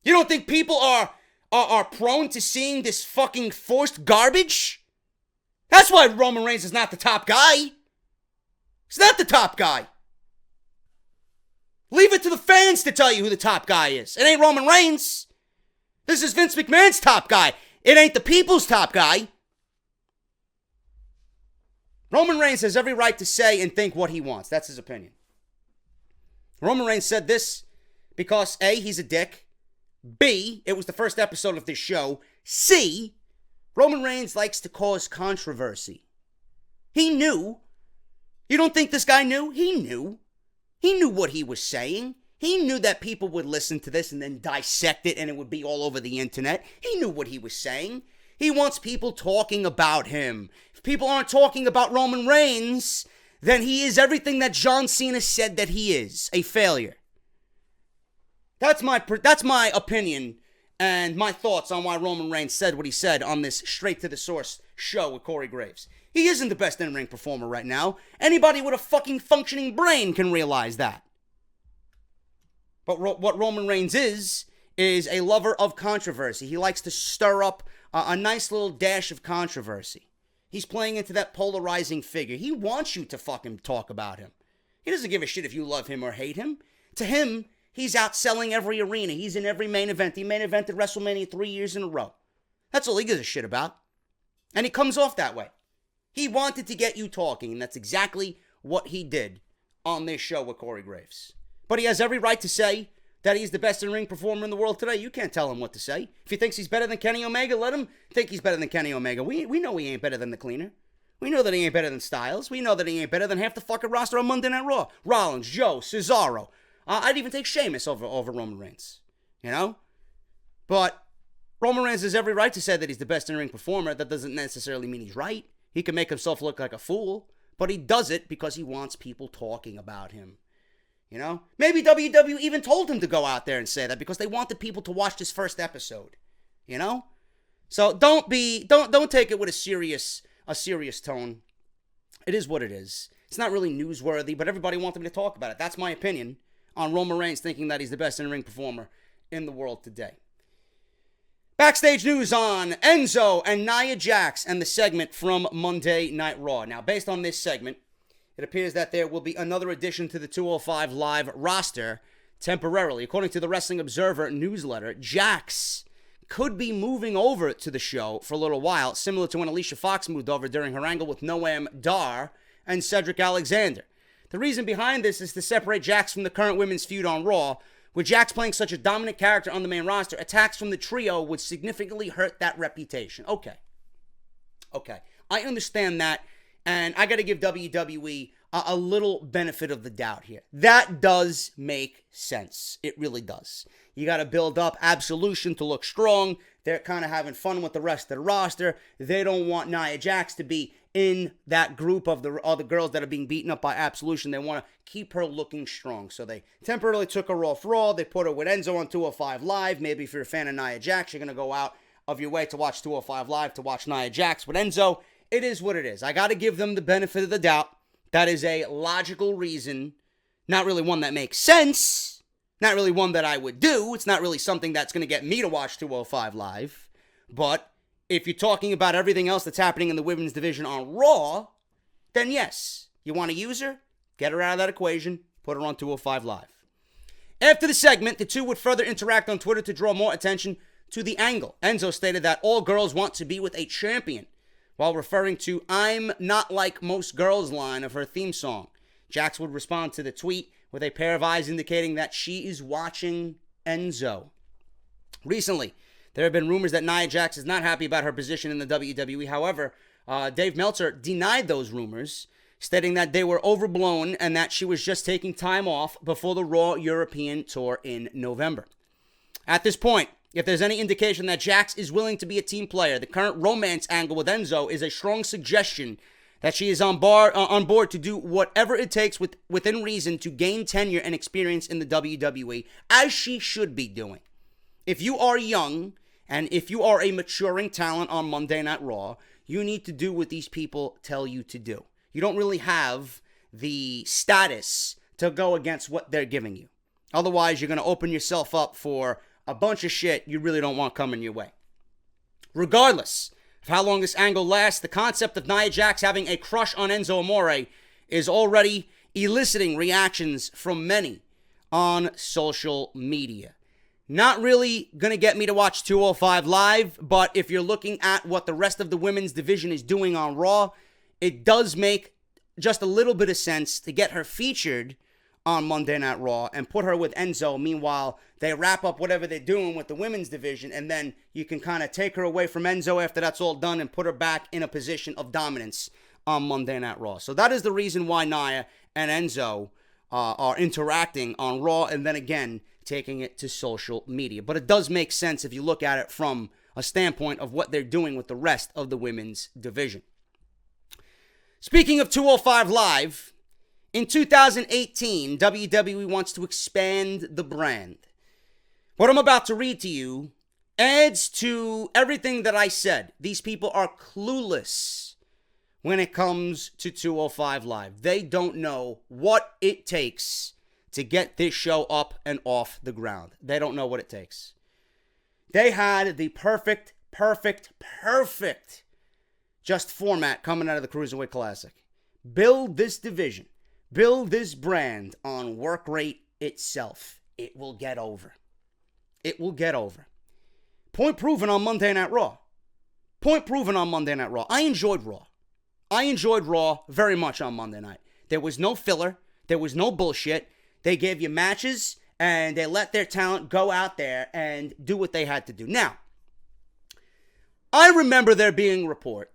You don't think people are prone to seeing this fucking forced garbage? That's why Roman Reigns is not the top guy. He's not the top guy. Leave it to the fans to tell you who the top guy is. It ain't Roman Reigns. This is Vince McMahon's top guy. It ain't the people's top guy. Roman Reigns has every right to say and think what he wants. That's his opinion. Roman Reigns said this because A, he's a dick. B, it was the first episode of this show. C, Roman Reigns likes to cause controversy. He knew. You don't think this guy knew? He knew. He knew what he was saying. He knew that people would listen to this and then dissect it and it would be all over the internet. He knew what he was saying. He wants people talking about him. If people aren't talking about Roman Reigns, then he is everything that John Cena said that he is, a failure. That's my opinion and my thoughts on why Roman Reigns said what he said on this Straight to the Source show with Corey Graves. He isn't the best in-ring performer right now. Anybody with a fucking functioning brain can realize that. But what Roman Reigns is a lover of controversy. He likes to stir up a nice little dash of controversy. He's playing into that polarizing figure. He wants you to fucking talk about him. He doesn't give a shit if you love him or hate him. To him, he's outselling every arena. He's in every main event. He main evented WrestleMania 3 years in a row. That's all he gives a shit about. And he comes off that way. He wanted to get you talking, and that's exactly what he did on this show with Corey Graves. But he has every right to say that he's the best in-ring performer in the world today. You can't tell him what to say. If he thinks he's better than Kenny Omega, let him think he's better than Kenny Omega. We know he ain't better than the Cleaner. We know that he ain't better than Styles. We know that he ain't better than half the fucking roster on Monday Night Raw. Rollins, Joe, Cesaro. I'd even take Sheamus over Roman Reigns. You know? But Roman Reigns has every right to say that he's the best in-ring performer. That doesn't necessarily mean he's right. He can make himself look like a fool, but he does it because he wants people talking about him. You know? Maybe WWE even told him to go out there and say that because they wanted people to watch this first episode. You know? So don't take it with a serious tone. It is what it is. It's not really newsworthy, but everybody wanted me to talk about it. That's my opinion on Roman Reigns thinking that he's the best in-ring performer in the world today. Backstage news on Enzo and Nia Jax and the segment from Monday Night Raw. Now, based on this segment, it appears that there will be another addition to the 205 Live roster temporarily. According to the Wrestling Observer newsletter, Jax could be moving over to the show for a little while, similar to when Alicia Fox moved over during her angle with Noam Dar and Cedric Alexander. The reason behind this is to separate Jax from the current women's feud on Raw. With Jax playing such a dominant character on the main roster, attacks from the trio would significantly hurt that reputation. Okay. I understand that, and I got to give WWE a little benefit of the doubt here. That does make sense. It really does. You got to build up Absolution to look strong. They're kind of having fun with the rest of the roster. They don't want Nia Jax to be in that group of all the girls that are being beaten up by Absolution. They want to keep her looking strong. So they temporarily took her off Raw. They put her with Enzo on 205 Live. Maybe if you're a fan of Nia Jax, you're going to go out of your way to watch 205 Live to watch Nia Jax with Enzo. It is what it is. I got to give them the benefit of the doubt. That is a logical reason. Not really one that makes sense. Not really one that I would do. It's not really something that's going to get me to watch 205 Live. But if you're talking about everything else that's happening in the women's division on Raw, then yes. You want to use her? Get her out of that equation. Put her on 205 Live. After the segment, the two would further interact on Twitter to draw more attention to the angle. Enzo stated that all girls want to be with a champion, while referring to "I'm not like most girls" line of her theme song. Jax would respond to the tweet with a pair of eyes indicating that she is watching Enzo. Recently, There have been rumors that Nia Jax is not happy about her position in the WWE. However, Dave Meltzer denied those rumors, stating that they were overblown and that she was just taking time off before the Raw European tour in November. At this point, if there's any indication that Jax is willing to be a team player, the current romance angle with Enzo is a strong suggestion that she is on board to do whatever it takes within reason to gain tenure and experience in the WWE, as she should be doing. If you are young and if you are a maturing talent on Monday Night Raw, you need to do what these people tell you to do. You don't really have the status to go against what they're giving you. Otherwise, you're going to open yourself up for a bunch of shit you really don't want coming your way. Regardless of how long this angle lasts, the concept of Nia Jax having a crush on Enzo Amore is already eliciting reactions from many on social media. Not really going to get me to watch 205 Live, but if you're looking at what the rest of the women's division is doing on Raw, it does make just a little bit of sense to get her featured on Monday Night Raw and put her with Enzo. Meanwhile, they wrap up whatever they're doing with the women's division, and then you can kind of take her away from Enzo after that's all done and put her back in a position of dominance on Monday Night Raw. So that is the reason why Nia and Enzo are interacting on Raw, and then again, taking it to social media. But it does make sense if you look at it from a standpoint of what they're doing with the rest of the women's division. Speaking of 205 Live, in 2018, WWE wants to expand the brand. What I'm about to read to you adds to everything that I said. These people are clueless when it comes to 205 Live. They don't know what it takes to get this show up and off the ground. They don't know what it takes. They had the perfect just format coming out of the Cruiserweight Classic. Build this division. Build this brand on work rate itself. It will get over. It will get over. Point proven on Monday Night Raw. Point proven on Monday Night Raw. I enjoyed Raw. I enjoyed Raw very much on Monday night. There was no filler. There was no bullshit. They gave you matches, and they let their talent go out there and do what they had to do. Now, I remember there being a report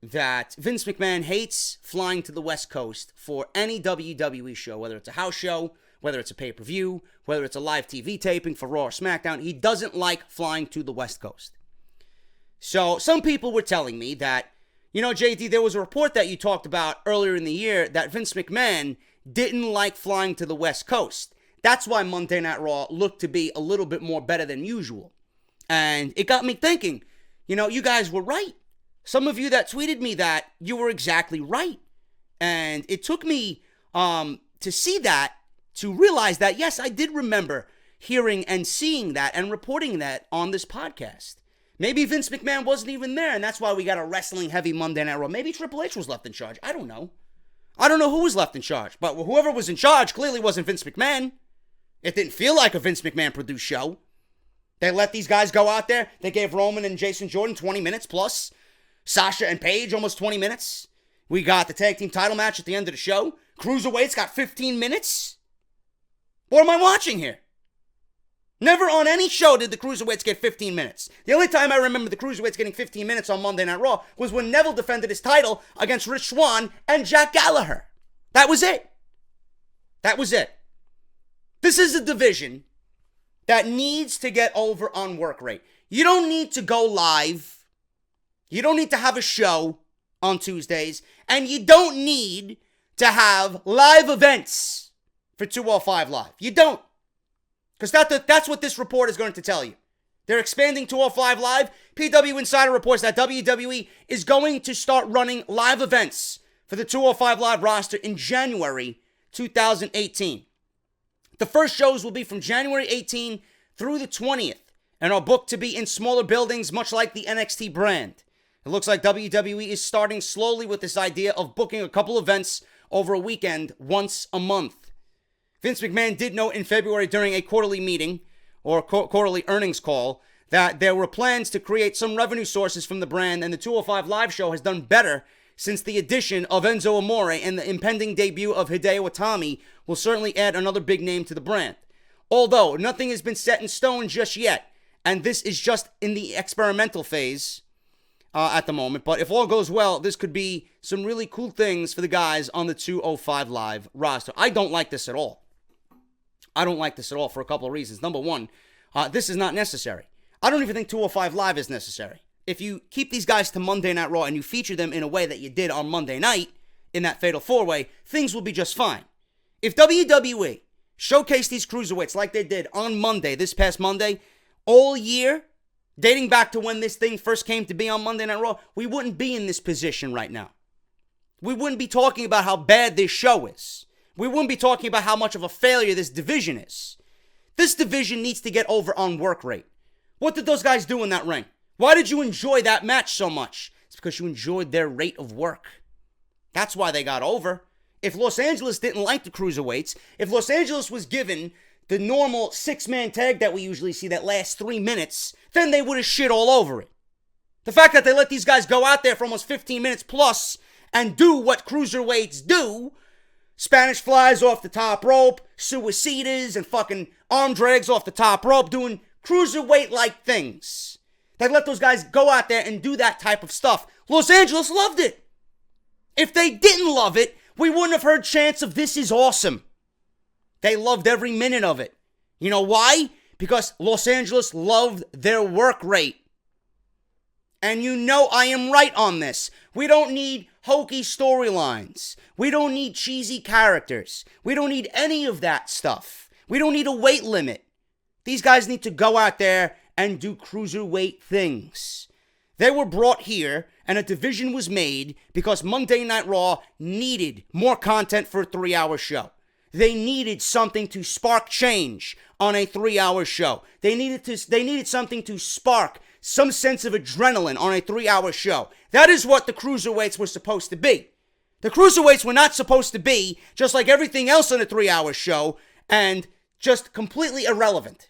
that Vince McMahon hates flying to the West Coast for any WWE show, whether it's a house show, whether it's a pay-per-view, whether it's a live TV taping for Raw or SmackDown. He doesn't like flying to the West Coast. So some people were telling me that, you know, JD, there was a report that you talked about earlier in the year that Vince McMahon didn't like flying to the West Coast. That's why Monday Night Raw looked to be a little bit more better than usual. And it got me thinking, you know, you guys were right. Some of you that tweeted me that, you were exactly right. And it took me to see that, to realize that, yes, I did remember hearing and seeing that and reporting that on this podcast. Maybe Vince McMahon wasn't even there, and that's why we got a wrestling-heavy Monday Night Raw. Maybe Triple H was left in charge. I don't know. I don't know who was left in charge. But whoever was in charge clearly wasn't Vince McMahon. It didn't feel like a Vince McMahon-produced show. They let these guys go out there. They gave Roman and Jason Jordan 20 minutes plus. Sasha and Paige, almost 20 minutes. We got the tag team title match at the end of the show. Cruiserweights got 15 minutes. What am I watching here? Never on any show did the Cruiserweights get 15 minutes. The only time I remember the Cruiserweights getting 15 minutes on Monday Night Raw was when Neville defended his title against Rich Swann and Jack Gallagher. That was it. That was it. This is a division that needs to get over on work rate. You don't need to go live. You don't need to have a show on Tuesdays. And you don't need to have live events for 205 Live. You don't. Because that's what this report is going to tell you. They're expanding 205 Live. PW Insider reports that WWE is going to start running live events for the 205 Live roster in January 2018. The first shows will be from January 18 through the 20th and are booked to be in smaller buildings, much like the NXT brand. It looks like WWE is starting slowly with this idea of booking a couple events over a weekend once a month. Vince McMahon did note in February during a quarterly meeting or quarterly earnings call that there were plans to create some revenue sources from the brand, and the 205 Live show has done better since the addition of Enzo Amore, and the impending debut of Hideo Itami will certainly add another big name to the brand. Although nothing has been set in stone just yet, And this is just in the experimental phase at the moment. But if all goes well, this could be some really cool things for the guys on the 205 Live roster. I don't like this at all. I don't like this at all for a couple of reasons. Number one, this is not necessary. I don't even think 205 Live is necessary. If you keep these guys to Monday Night Raw and you feature them in a way that you did on Monday night in that Fatal 4-Way, things will be just fine. If WWE showcased these cruiserweights like they did on Monday, this past Monday, all year, dating back to when this thing first came to be on Monday Night Raw, we wouldn't be in this position right now. We wouldn't be talking about how bad this show is. We wouldn't be talking about how much of a failure this division is. This division needs to get over on work rate. What did those guys do in that ring? Why did you enjoy that match so much? It's because you enjoyed their rate of work. That's why they got over. If Los Angeles didn't like the cruiserweights, if Los Angeles was given the normal 6-man tag that we usually see that lasts 3 minutes, then they would have shit all over it. The fact that they let these guys go out there for almost 15 minutes plus and do what cruiserweights do, Spanish flies off the top rope, suicidas and fucking arm drags off the top rope, doing cruiserweight-like things. They let those guys go out there and do that type of stuff. Los Angeles loved it. If they didn't love it, we wouldn't have heard chants of "This is awesome." They loved every minute of it. You know why? Because Los Angeles loved their work rate. And you know I am right on this. We don't need hokey storylines. We don't need cheesy characters. We don't need any of that stuff. We don't need a weight limit. These guys need to go out there and do cruiserweight things. They were brought here, and a division was made because Monday Night Raw needed more content for a 3-hour show. They needed something to spark change on a 3-hour show. They needed something to spark some sense of adrenaline on a 3-hour show. That is what the cruiserweights were supposed to be. The cruiserweights were not supposed to be just like everything else on a 3-hour show and just completely irrelevant.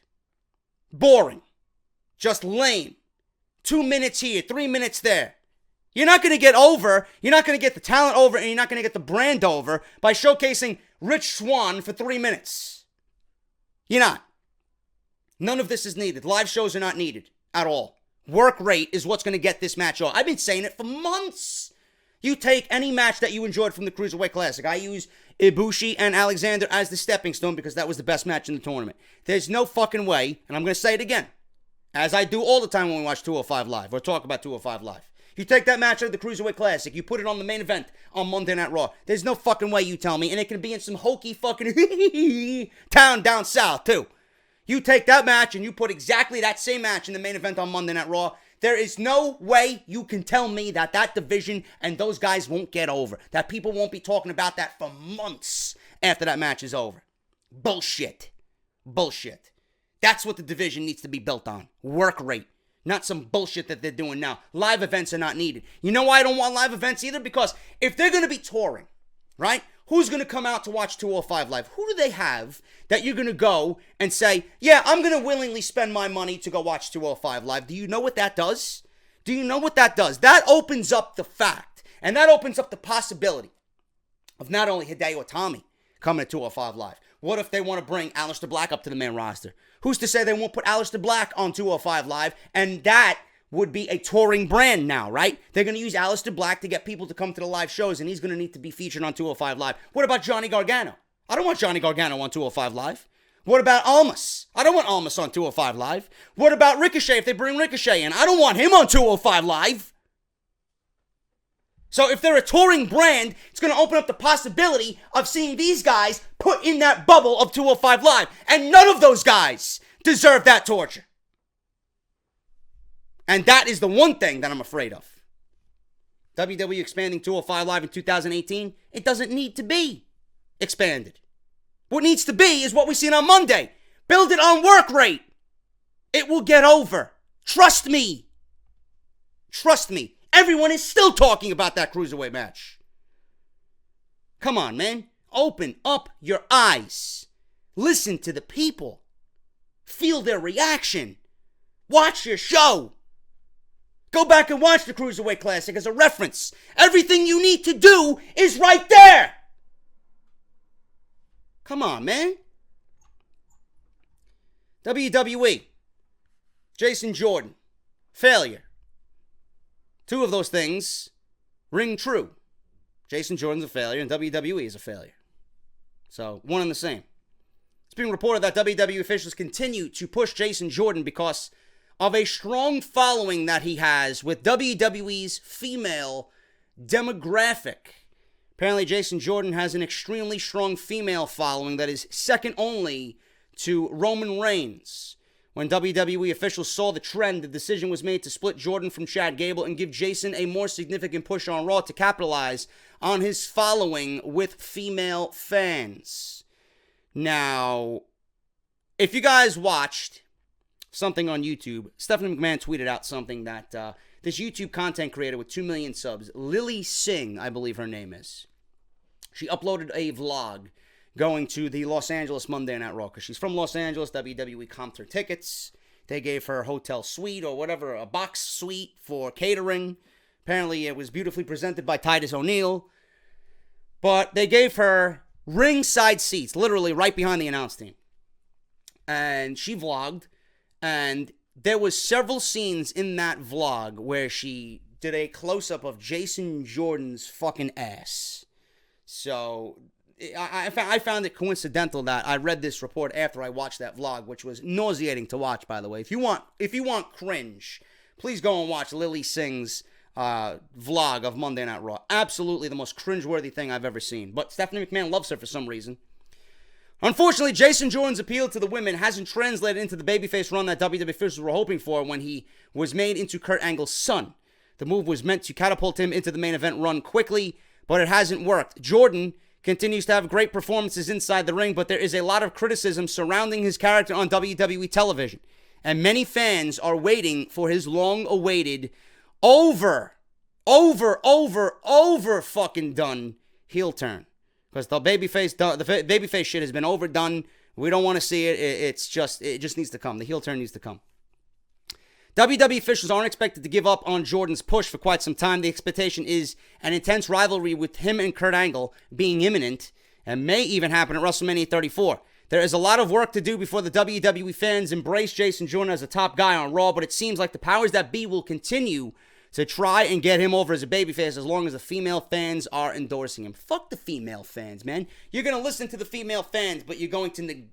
Boring. Just lame. 2 minutes here, 3 minutes there. You're not going to get over, you're not going to get the talent over, and you're not going to get the brand over by showcasing Rich Swann for 3 minutes. You're not. None of this is needed. Live shows are not needed at all. Work rate is what's going to get this match on. I've been saying it for months. You take any match that you enjoyed from the Cruiserweight Classic. I use Ibushi and Alexander as the stepping stone because that was the best match in the tournament. There's no fucking way, and I'm going to say it again, as I do all the time when we watch 205 Live or talk about 205 Live. You take that match out of the Cruiserweight Classic, you put it on the main event on Monday Night Raw. There's no fucking way you tell me, and it can be in some hokey fucking town down south too. You take that match and you put exactly that same match in the main event on Monday Night Raw. There is no way you can tell me that that division and those guys won't get over. That people won't be talking about that for months after that match is over. Bullshit. Bullshit. That's what the division needs to be built on. Work rate. Not some bullshit that they're doing now. Live events are not needed. You know why I don't want live events either? Because if they're going to be touring, right? Who's going to come out to watch 205 Live? Who do they have that you're going to go and say, yeah, I'm going to willingly spend my money to go watch 205 Live? Do you know what that does? Do you know what that does? That opens up the fact, and that opens up the possibility of not only Hideo Itami coming to 205 Live. What if they want to bring Aleister Black up to the main roster? Who's to say they won't put Aleister Black on 205 Live? And that would be a touring brand now, right? They're going to use Aleister Black to get people to come to the live shows, and he's going to need to be featured on 205 Live. What about Johnny Gargano? I don't want Johnny Gargano on 205 Live. What about Almas? I don't want Almas on 205 Live. What about Ricochet if they bring Ricochet in? I don't want him on 205 Live. So if they're a touring brand, it's going to open up the possibility of seeing these guys put in that bubble of 205 Live. And none of those guys deserve that torture. And that is the one thing that I'm afraid of. WWE expanding 205 Live in 2018, it doesn't need to be expanded. What needs to be is what we seen on Monday. Build it on work rate. It will get over. Trust me. Trust me. Everyone is still talking about that cruiserweight match. Come on, man. Open up your eyes. Listen to the people. Feel their reaction. Watch your show. Go back and watch the Cruiserweight Classic as a reference. Everything you need to do is right there. Come on, man. WWE. Jason Jordan, failure. Two of those things ring true. Jason Jordan's a failure and WWE is a failure. So, one and the same. It's being reported that WWE officials continue to push Jason Jordan because of a strong following that he has with WWE's female demographic. Apparently, Jason Jordan has an extremely strong female following that is second only to Roman Reigns. When WWE officials saw the trend, the decision was made to split Jordan from Chad Gable and give Jason a more significant push on Raw to capitalize on his following with female fans. Now, if you guys watched something on YouTube, Stephanie McMahon tweeted out something that this YouTube content creator with 2 million subs, Lily Singh, I believe her name is, she uploaded a vlog going to the Los Angeles Monday Night Raw, because she's from Los Angeles. WWE comped her tickets. They gave her a hotel suite or whatever, a box suite for catering. Apparently it was beautifully presented by Titus O'Neil. But they gave her ringside seats, literally right behind the announce team. And she vlogged, and there was several scenes in that vlog where she did a close-up of Jason Jordan's fucking ass. So I found it coincidental that I read this report after I watched that vlog, which was nauseating to watch, by the way. If you want cringe, please go and watch Lily Singh's vlog of Monday Night Raw. Absolutely the most cringeworthy thing I've ever seen. But Stephanie McMahon loves her for some reason. Unfortunately, Jason Jordan's appeal to the women hasn't translated into the babyface run that WWE officials were hoping for when he was made into Kurt Angle's son. The move was meant to catapult him into the main event run quickly, but it hasn't worked. Jordan continues to have great performances inside the ring, but there is a lot of criticism surrounding his character on WWE television. And many fans are waiting for his long-awaited, over fucking done heel turn. Because the babyface shit has been overdone. We don't want to see it. It just needs to come. The heel turn needs to come. WWE officials aren't expected to give up on Jordan's push for quite some time. The expectation is an intense rivalry with him and Kurt Angle being imminent and may even happen at WrestleMania 34. There is a lot of work to do before the WWE fans embrace Jason Jordan as a top guy on Raw, but it seems like the powers that be will continue to try and get him over as a babyface as long as the female fans are endorsing him. Fuck the female fans, man. You're going to listen to the female fans, but you're going to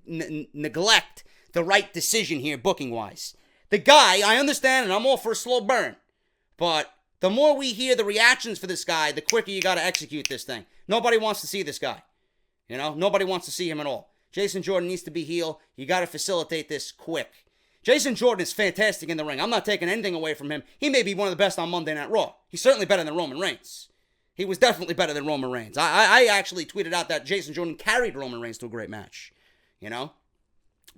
neglect the right decision here booking-wise. The guy, I understand, and I'm all for a slow burn, but the more we hear the reactions for this guy, the quicker you got to execute this thing. Nobody wants to see this guy. You know, nobody wants to see him at all. Jason Jordan needs to be heel. You got to facilitate this quick. Jason Jordan is fantastic in the ring. I'm not taking anything away from him. He may be one of the best on Monday Night Raw. He's certainly better than Roman Reigns. He was definitely better than Roman Reigns. I actually tweeted out that Jason Jordan carried Roman Reigns to a great match. You know?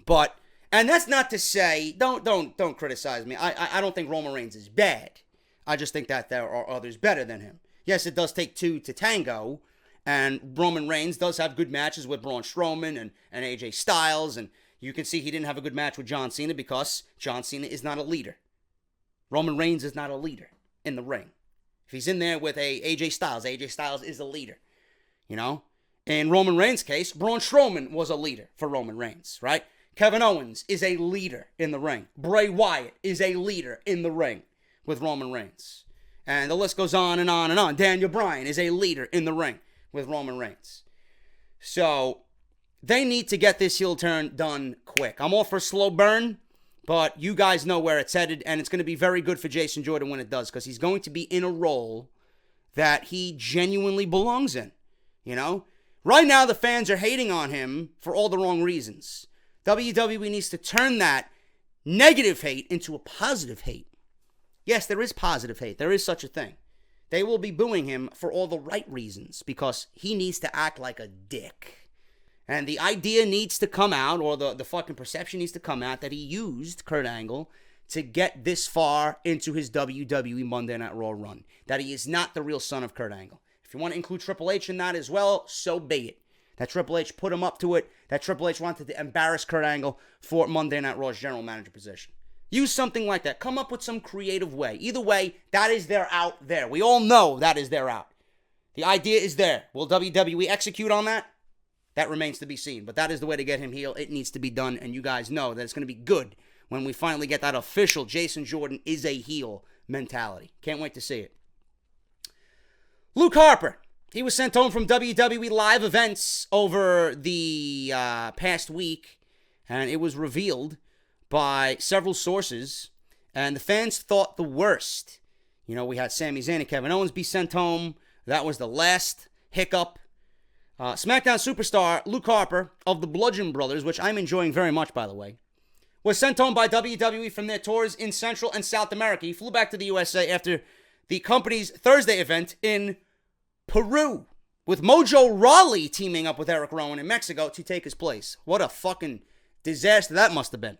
But, and that's not to say, don't criticize me. I don't think Roman Reigns is bad. I just think that there are others better than him. Yes, it does take two to tango, and Roman Reigns does have good matches with Braun Strowman and AJ Styles, and you can see he didn't have a good match with John Cena because John Cena is not a leader. Roman Reigns is not a leader in the ring. If he's in there with AJ Styles is a leader. You know? In Roman Reigns' case, Braun Strowman was a leader for Roman Reigns, right? Kevin Owens is a leader in the ring. Bray Wyatt is a leader in the ring with Roman Reigns. And the list goes on and on and on. Daniel Bryan is a leader in the ring with Roman Reigns. So they need to get this heel turn done quick. I'm all for slow burn, but you guys know where it's headed, and it's going to be very good for Jason Jordan when it does, because he's going to be in a role that he genuinely belongs in. You know? Right now, the fans are hating on him for all the wrong reasons. WWE needs to turn that negative hate into a positive hate. Yes, there is positive hate. There is such a thing. They will be booing him for all the right reasons, because he needs to act like a dick. And the idea needs to come out, or the fucking perception needs to come out, that he used Kurt Angle to get this far into his WWE Monday Night Raw run. That he is not the real son of Kurt Angle. If you want to include Triple H in that as well, so be it. That Triple H put him up to it. That Triple H wanted to embarrass Kurt Angle for Monday Night Raw's general manager position. Use something like that. Come up with some creative way. Either way, that is their out there. We all know that is their out. The idea is there. Will WWE execute on that? That remains to be seen. But that is the way to get him heel. It needs to be done. And you guys know that it's going to be good when we finally get that official Jason Jordan is a heel mentality. Can't wait to see it. Luke Harper. He was sent home from WWE live events over the past week, and it was revealed by several sources, and the fans thought the worst. You know, we had Sami Zayn and Kevin Owens be sent home. That was the last hiccup. SmackDown superstar Luke Harper of the Bludgeon Brothers, which I'm enjoying very much, by the way, was sent home by WWE from their tours in Central and South America. He flew back to the USA after the company's Thursday event in Peru, with Mojo Rawley teaming up with Eric Rowan in Mexico to take his place. What a fucking disaster that must have been.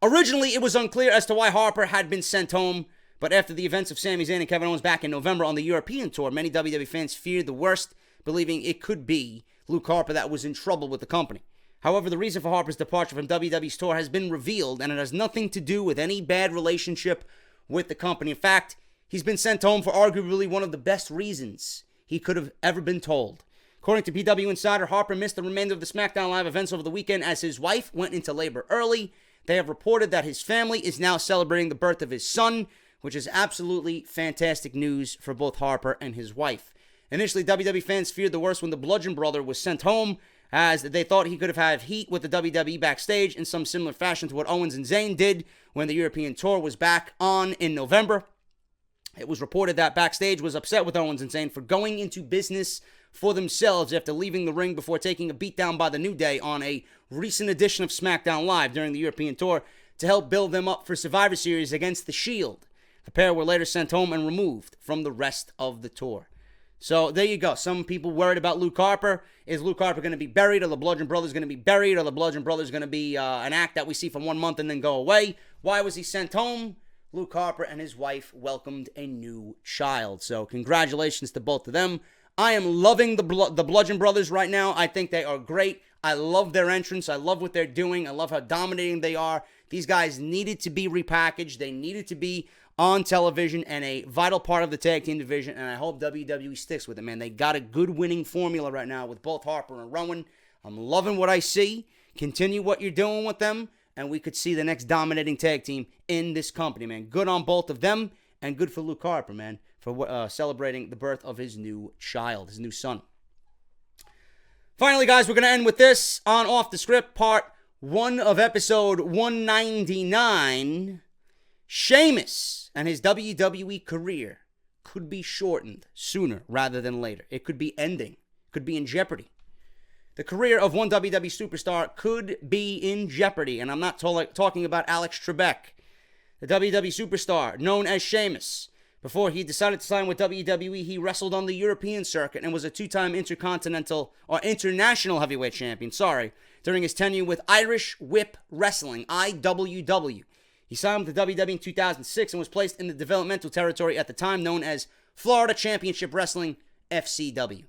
Originally, it was unclear as to why Harper had been sent home, but after the events of Sami Zayn and Kevin Owens back in November on the European tour, many WWE fans feared the worst, believing it could be Luke Harper that was in trouble with the company. However, the reason for Harper's departure from WWE's tour has been revealed, and it has nothing to do with any bad relationship with the company. In fact, he's been sent home for arguably one of the best reasons he could have ever been told. According to PW Insider, Harper missed the remainder of the SmackDown Live events over the weekend as his wife went into labor early. They have reported that his family is now celebrating the birth of his son, which is absolutely fantastic news for both Harper and his wife. Initially, WWE fans feared the worst when the Bludgeon Brother was sent home, as they thought he could have had heat with the WWE Backstage in some similar fashion to what Owens and Zayn did when the European tour was back on in November. It was reported that Backstage was upset with Owens and Zayn for going into business for themselves after leaving the ring before taking a beatdown by the New Day on a recent edition of SmackDown Live during the European tour to help build them up for Survivor Series against The Shield. The pair were later sent home and removed from the rest of the tour. So there you go. Some people worried about Luke Harper. Is Luke Harper going to be buried? Are the Bludgeon Brothers going to be buried? Are the Bludgeon Brothers going to be an act that we see for 1 month and then go away? Why was he sent home? Luke Harper and his wife welcomed a new child. So congratulations to both of them. I am loving the Bludgeon Brothers right now. I think they are great. I love their entrance. I love what they're doing. I love how dominating they are. These guys needed to be repackaged. They needed to be on television and a vital part of the tag team division, and I hope WWE sticks with it, man. They got a good winning formula right now with both Harper and Rowan. I'm loving what I see. Continue what you're doing with them, and we could see the next dominating tag team in this company, man. Good on both of them, and good for Luke Harper, man, for celebrating the birth of his new child, his new son. Finally, guys, we're going to end with this on Off the Script, part 1 of episode 199. Sheamus and his WWE career could be shortened sooner rather than later. It could be ending. Could be in jeopardy. The career of one WWE superstar could be in jeopardy, and I'm not talking about Alex Trebek. The WWE superstar known as Sheamus. Before he decided to sign with WWE, he wrestled on the European circuit and was a 2-time international heavyweight champion, during his tenure with Irish Whip Wrestling, IWW. He signed with the WWE in 2006 and was placed in the developmental territory at the time known as Florida Championship Wrestling, FCW.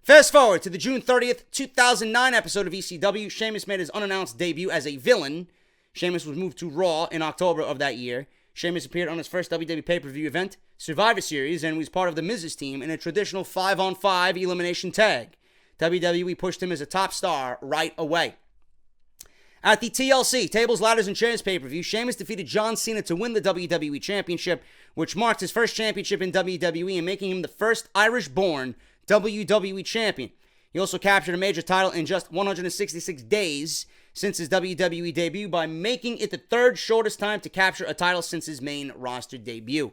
Fast forward to the June 30th, 2009 episode of ECW. Sheamus made his unannounced debut as a villain. Sheamus was moved to Raw in October of that year. Sheamus appeared on his first WWE pay-per-view event, Survivor Series, and was part of the Miz's team in a traditional 5-on-5 elimination tag. WWE pushed him as a top star right away. At the TLC, Tables, Ladders, and Chairs pay-per-view, Sheamus defeated John Cena to win the WWE Championship, which marked his first championship in WWE and making him the first Irish-born WWE Champion. He also captured a major title in just 166 days since his WWE debut by making it the third shortest time to capture a title since his main roster debut.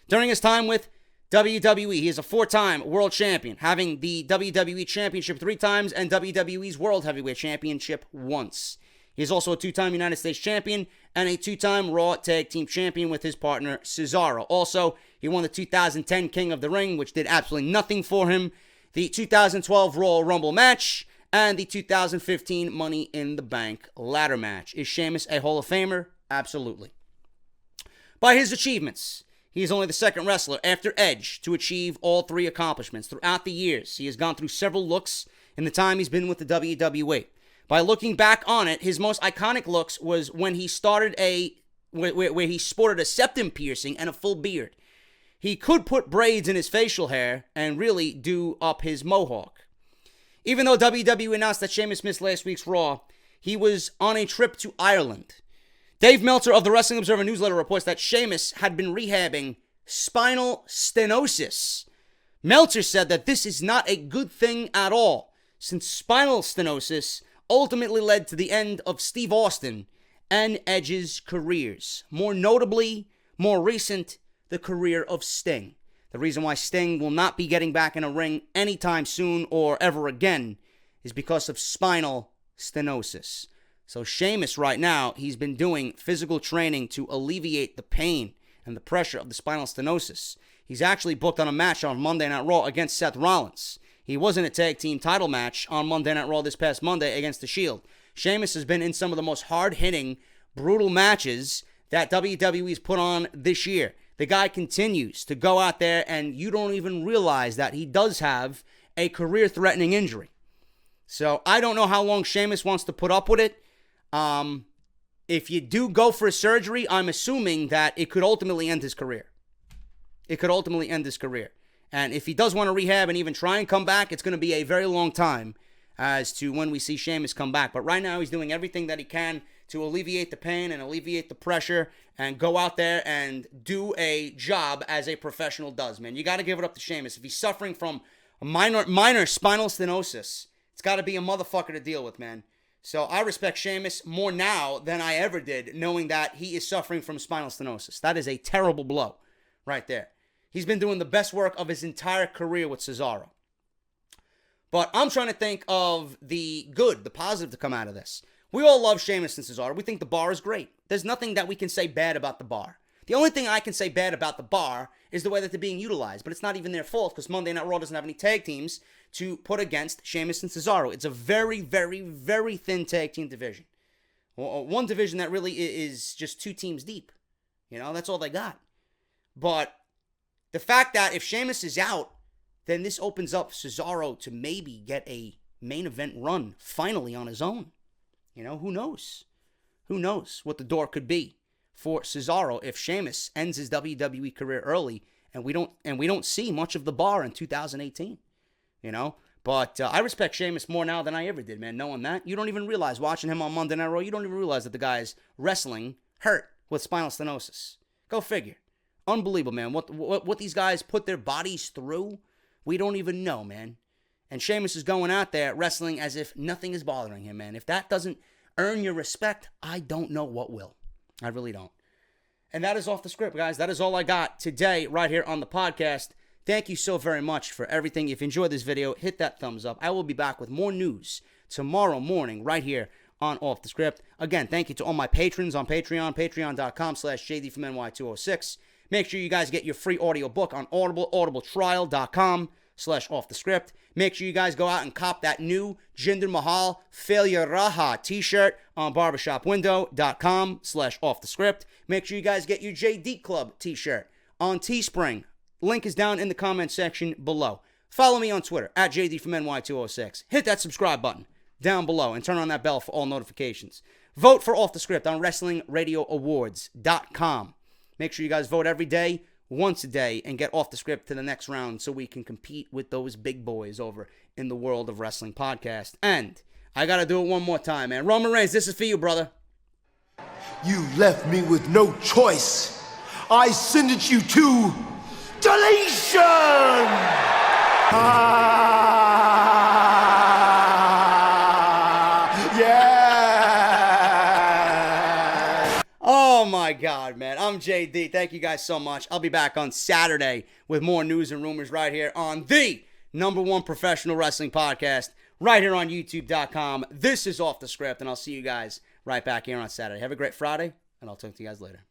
During his time with WWE, he is a 4-time world champion, having the WWE Championship 3 times and WWE's World Heavyweight Championship once. He is also a 2-time United States champion and a 2-time Raw Tag Team champion with his partner Cesaro. Also, he won the 2010 King of the Ring, which did absolutely nothing for him, the 2012 Royal Rumble match, and the 2015 Money in the Bank ladder match. Is Sheamus a Hall of Famer? Absolutely. By his achievements, he is only the second wrestler after Edge to achieve all 3 accomplishments. Throughout the years, he has gone through several looks in the time he's been with the WWE. By looking back on it, his most iconic looks was when he started where he sported a septum piercing and a full beard. He could put braids in his facial hair and really do up his mohawk. Even though WWE announced that Sheamus missed last week's Raw, he was on a trip to Ireland. Dave Meltzer of the Wrestling Observer newsletter reports that Sheamus had been rehabbing spinal stenosis. Meltzer said that this is not a good thing at all, since spinal stenosis ultimately led to the end of Steve Austin and Edge's careers. More notably, more recent, the career of Sting. The reason why Sting will not be getting back in a ring anytime soon or ever again is because of spinal stenosis. So Sheamus right now, he's been doing physical training to alleviate the pain and the pressure of the spinal stenosis. He's actually booked on a match on Monday Night Raw against Seth Rollins. He was in a tag team title match on Monday Night Raw this past Monday against The Shield. Sheamus has been in some of the most hard-hitting, brutal matches that WWE's put on this year. The guy continues to go out there, and you don't even realize that he does have a career-threatening injury. So I don't know how long Sheamus wants to put up with it. If you do go for a surgery, I'm assuming that it could ultimately end his career. It could ultimately end his career. And if he does want to rehab and even try and come back, it's going to be a very long time as to when we see Sheamus come back. But right now, he's doing everything that he can to alleviate the pain and alleviate the pressure and go out there and do a job as a professional does, man. You got to give it up to Sheamus. If he's suffering from a minor spinal stenosis, it's got to be a motherfucker to deal with, man. So I respect Sheamus more now than I ever did, knowing that he is suffering from spinal stenosis. That is a terrible blow right there. He's been doing the best work of his entire career with Cesaro. But I'm trying to think of the good, the positive to come out of this. We all love Sheamus and Cesaro. We think the bar is great. There's nothing that we can say bad about the bar. The only thing I can say bad about the bar is the way that they're being utilized. But it's not even their fault because Monday Night Raw doesn't have any tag teams to put against Sheamus and Cesaro. It's a very, very, very thin tag team division. One division that really is just two teams deep. You know, that's all they got. But the fact that if Sheamus is out, then this opens up Cesaro to maybe get a main event run finally on his own. You know, who knows? Who knows what the door could be for Cesaro if Sheamus ends his WWE career early and we don't see much of the bar in 2018. You know, but I respect Sheamus more now than I ever did, man. Knowing that, you don't even realize watching him on Monday Night Raw. You don't even realize that the guy is wrestling hurt with spinal stenosis. Go figure. Unbelievable, man. What these guys put their bodies through, we don't even know, man. And Sheamus is going out there wrestling as if nothing is bothering him, man. If that doesn't earn your respect, I don't know what will. I really don't. And that is off the script, guys. That is all I got today right here on the podcast. Thank you so very much for everything. If you enjoyed this video, hit that thumbs up. I will be back with more news tomorrow morning right here on Off the Script. Again, thank you to all my patrons on Patreon, patreon.com/JDFROMNY206. Make sure you guys get your free audio book on Audible, audibletrial.com/offthescript. Make sure you guys go out and cop that new Jinder Mahal Failure Raha t-shirt on barbershopwindow.com/offthescript. Make sure you guys get your JD Club t-shirt on Teespring. Link is down in the comment section below. Follow me on Twitter at JDFROMNY206. Hit that subscribe button down below and turn on that bell for all notifications. Vote for Off the Script on WrestlingRadioAwards.com. Make sure you guys vote every day, once a day, and get Off the Script to the next round so we can compete with those big boys over in the World of Wrestling podcast. And I got to do it one more time, man. Roman Reigns, this is for you, brother. You left me with no choice. I sentence you to deletion! Yeah! Oh my God, man. I'm JD. Thank you guys so much. I'll be back on Saturday with more news and rumors right here on the #1 professional wrestling podcast right here on YouTube.com. This is Off the Script, and I'll see you guys right back here on Saturday. Have a great Friday, and I'll talk to you guys later.